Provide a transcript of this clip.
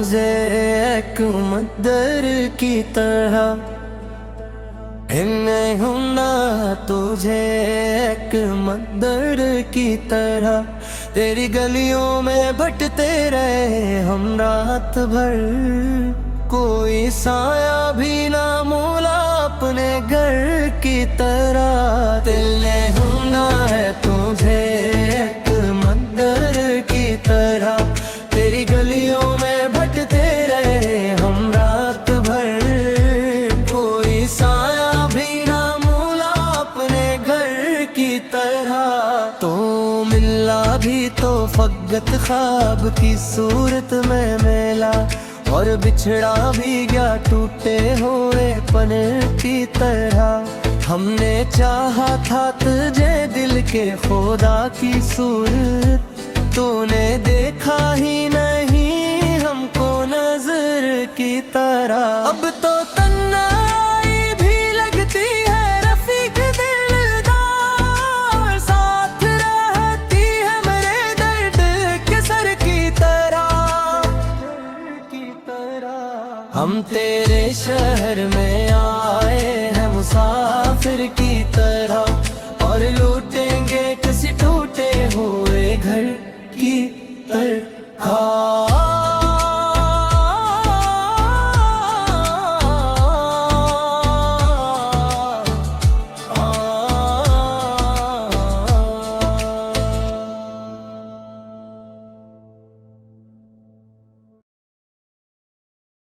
तुझे एक मंदिर की तरह, मैं हूँ ना तुझे एक मंदिर की तरह। तेरी गलियों में भटकते रहे हम रात भर, कोई साया भी ना मोला अपने घर की तरह। दिल ने ढूंढा है तुझे एक मंदिर की तरह, तेरी गलियों में भटकते रहे हम रात भर, कोई साया भी ना मोला अपने घर की तरह। तो मिला भी तो फकत ख्वाब की सूरत में मिला, और बिछड़ा भी गया टूटे हुए पन की तरह। हमने चाहा था तुझे दिल के खुदा की सूरत, तूने देखा ही नहीं हमको नजर की तरह। अब तो तन्हाई भी लगती है रफीक दिलदार, साथ रहती है मेरे दर्द के सर की तरह। हम तेरे शहर में आए हैं मुसाफिर की तरह, और लूटेंगे किसी टूटे हुए घर की तरह।